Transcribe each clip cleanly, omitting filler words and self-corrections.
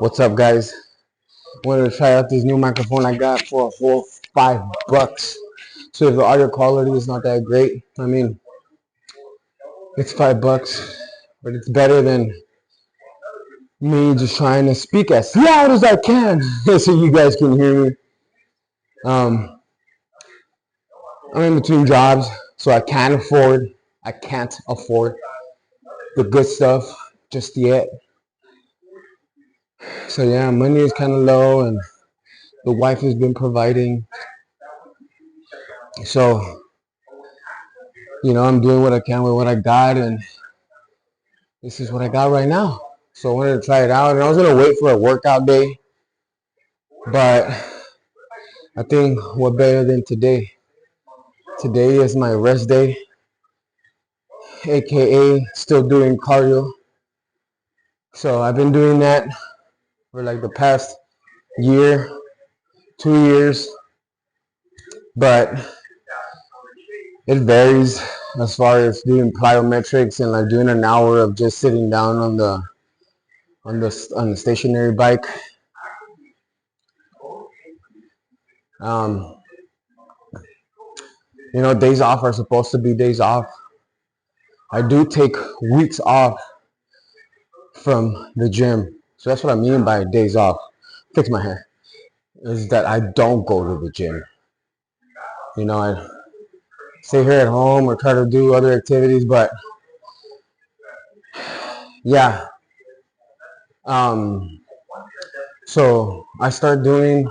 What's up, guys? Wanted to try out this new microphone I got for a full $5. So if the audio quality is not that great, it's $5, but it's better than me just trying to speak as loud as I can so you guys can hear me. I'm in between jobs, so I can't afford the good stuff just yet. So yeah, money is kind of low, and the wife has been providing. So I'm doing what I can with what I got, and this is what I got right now. So I wanted to try it out, and I was gonna wait for a workout day, but I think what better than today? Today is my rest day, aka still doing cardio. So I've been doing that for like the past year, 2 years, but it varies as far as doing plyometrics and like doing an hour of just sitting down on the stationary bike. Um, days off are supposed to be days off. I do take weeks off from the gym. So that's what I mean by days off. Fix my hair. Is that I don't go to the gym. I stay here at home or try to do other activities, but yeah. So I start doing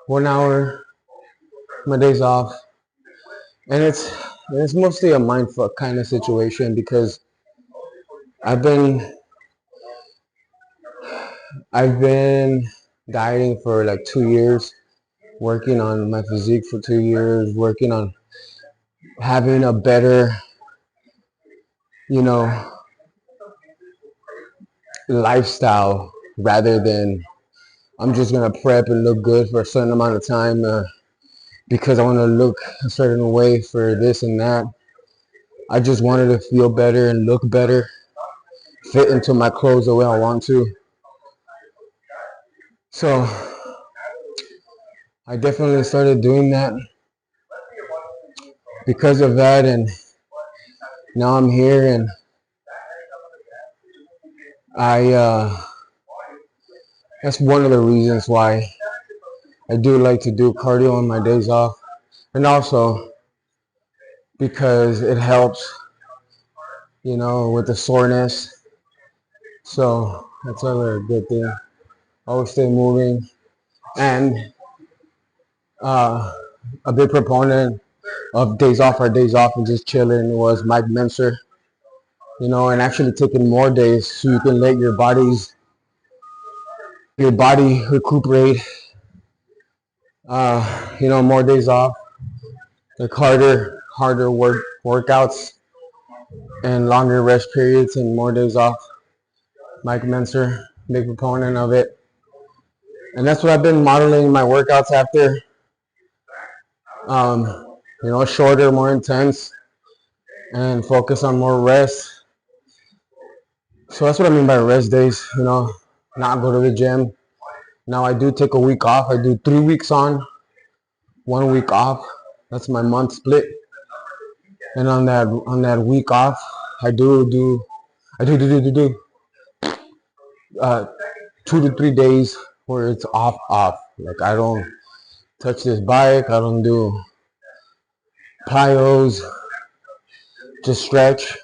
1 hour my days off, and it's mostly a mindfuck kind of situation because I've been I've been dieting for like 2 years, working on my physique for 2 years, working on having a better, you know, lifestyle rather than I'm just gonna prep and look good for a certain amount of time because I want to look a certain way for this and that. I just wanted to feel better and look better, fit into my clothes the way I want to. So I definitely started doing that because of that, and now I'm here, and I that's one of the reasons why I do like to do cardio on my days off, and also because it helps, with the soreness. So that's another good thing. Always stay moving, and uh, a big proponent of days off or days off and just chilling was Mike Menser. And actually taking more days so you can let your body recuperate. More days off, like harder workouts and longer rest periods and more days off. Mike Menser, big proponent of it. And that's what I've been modeling my workouts after. Shorter, more intense, and focus on more rest. So that's what I mean by rest days, not go to the gym. Now I do take a week off. I do 3 weeks on, 1 week off. That's my month split. And on that week off, I do 2 to 3 days where it's off. Like I don't touch this bike. I don't do plyos. Just stretch.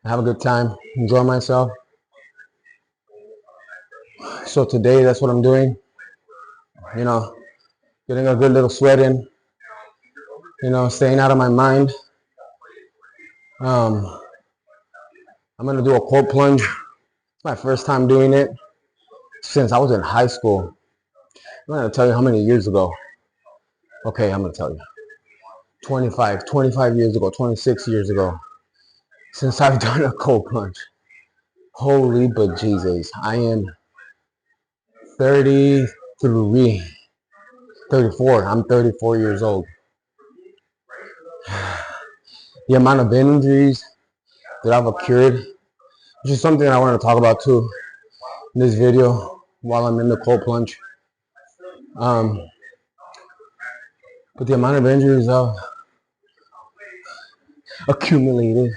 Have a good time. Enjoy myself. So today, that's what I'm doing. Getting a good little sweat in. Staying out of my mind. I'm gonna do a cold plunge. It's my first time doing it since I was in high school. I'm gonna tell you how many years ago. Okay, I'm gonna tell you. 25 years ago, 26 years ago, since I've done a cold plunge. Holy but Jesus, I am 33, 34. I'm 34 years old. The amount of injuries that I've occurred, which is something I want to talk about too. this video while I'm in the cold plunge. But the amount of injuries I've accumulated,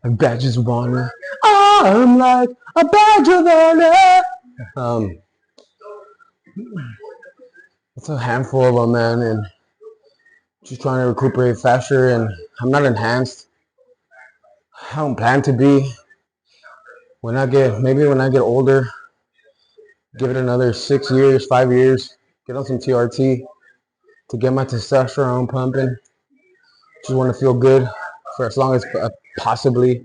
like badges of honor. I'm like a badge of honor. It's a handful of them, man, and just trying to recuperate faster. And I'm not enhanced. I don't plan to be. When I get older, give it another 6 years, 5 years, get on some TRT to get my testosterone pumping. Just want to feel good for as long as possibly.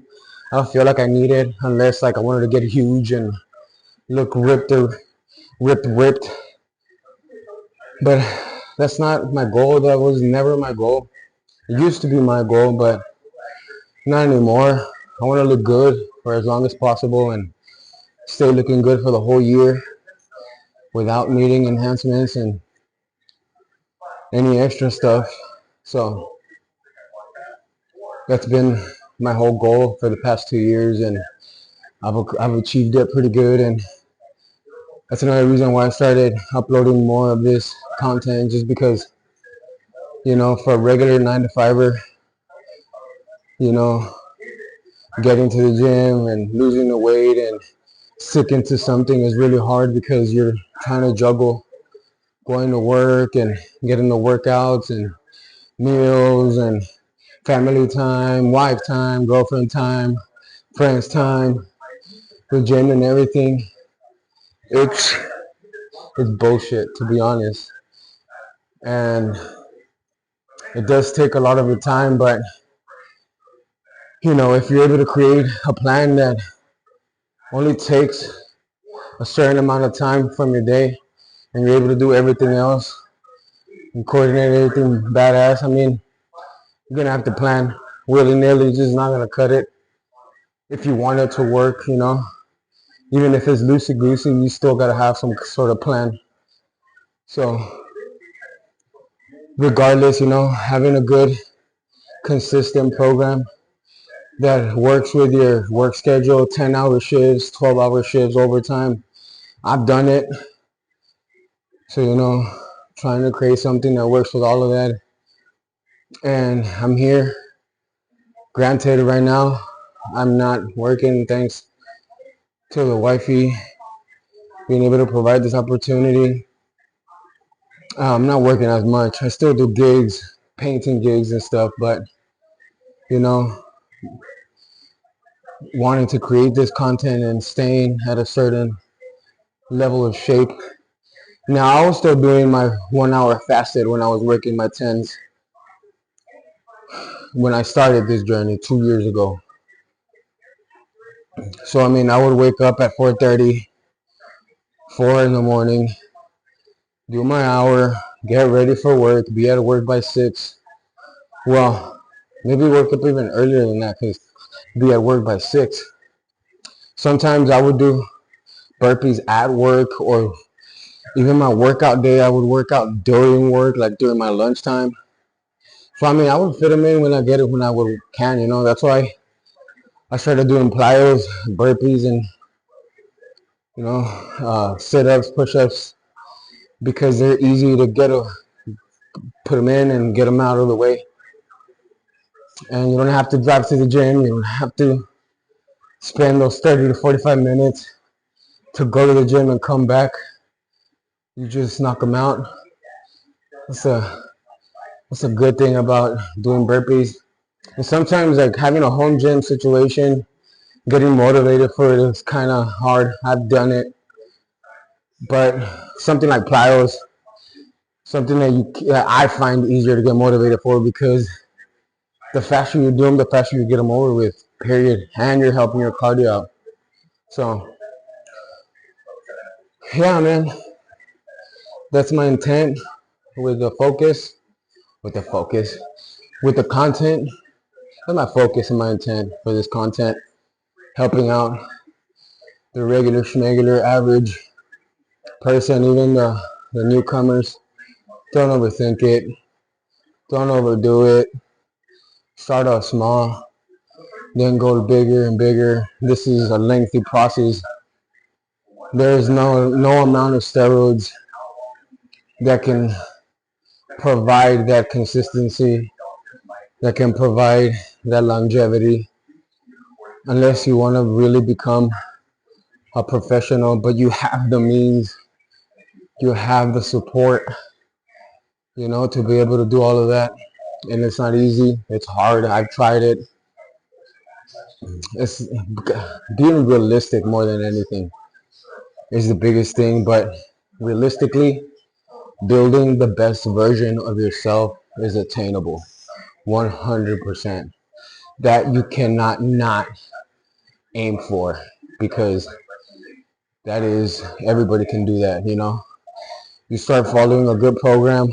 I don't feel like I need it unless like I wanted to get huge and look ripped. But that's not my goal. That was never my goal. It used to be my goal, but not anymore. I want to look good for as long as possible and stay looking good for the whole year without needing enhancements and any extra stuff. So that's been my whole goal for the past 2 years, and I've achieved it pretty good. And that's another reason why I started uploading more of this content, just because, for a regular 9 to 5er, getting to the gym and losing the weight and sticking to something is really hard because you're trying to juggle going to work and getting the workouts and meals and family time, wife time, girlfriend time, friends time, the gym and everything. It's bullshit, to be honest. And it does take a lot of your time, but if you're able to create a plan that only takes a certain amount of time from your day and you're able to do everything else and coordinate everything badass, you're going to have to plan willy-nilly. Just not going to cut it. If you want it to work, even if it's loosey-goosey, you still got to have some sort of plan. So regardless, having a good, consistent program that works with your work schedule, 10-hour shifts, 12-hour shifts, overtime. I've done it. So, trying to create something that works with all of that. And I'm here. Granted, right now, I'm not working thanks to the wifey being able to provide this opportunity. I'm not working as much. I still do gigs, painting gigs and stuff, but, wanting to create this content and staying at a certain level of shape. Now, I was still doing my 1 hour fasted when I was working my 10s when I started this journey 2 years ago. So, I would wake up at 4:30, 4 in the morning, do my hour, get ready for work, be at work by 6. Well, maybe wake up even earlier than that, because be at work by 6. Sometimes I would do burpees at work, or even my workout day, I would work out during work, like during my lunchtime. So, I would fit them in when I can. That's why I started doing plyos, burpees, and, sit-ups, push-ups, because they're easy to put them in and get them out of the way. And you don't have to drive to the gym. You don't have to spend those 30 to 45 minutes to go to the gym and come back. You just knock them out. That's a good thing about doing burpees. And sometimes, like, having a home gym situation, getting motivated for it is kind of hard. I've done it. But something like plyos, something that I find easier to get motivated for, because the faster you do them, the faster you get them over with, period. And you're helping your cardio out. So, yeah, man, that's my intent with the content. That's my focus and my intent for this content, helping out the regular schmegular average person, even the newcomers. Don't overthink it. Don't overdo it. Start off small, then go bigger and bigger. This is a lengthy process. There is no amount of steroids that can provide that consistency, that can provide that longevity, unless you want to really become a professional. But you have the means, you have the support, to be able to do all of that. And it's not easy. It's hard. I've tried it. It's being realistic more than anything is the biggest thing. But realistically, building the best version of yourself is attainable. 100%. That you cannot not aim for, because that is, everybody can do that. You start following a good program.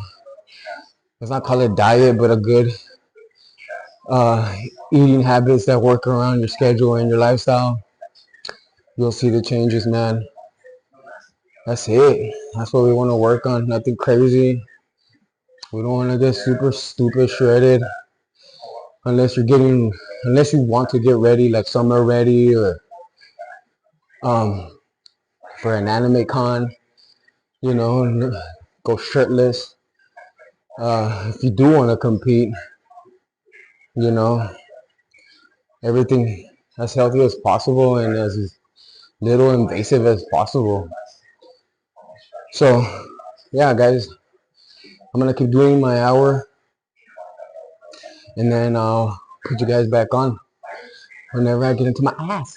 Let's not call it diet, but a good uh, eating habits that work around your schedule and your lifestyle. You'll see the changes, man. That's it. That's what we want to work on. Nothing crazy. We don't want to get super stupid shredded unless you want to get ready, like summer ready, or um, for an anime con, go shirtless. If you do want to compete, you know, everything as healthy as possible and as little invasive as possible. So, yeah, guys, I'm gonna keep doing my hour, and then I'll put you guys back on whenever I get into my ass.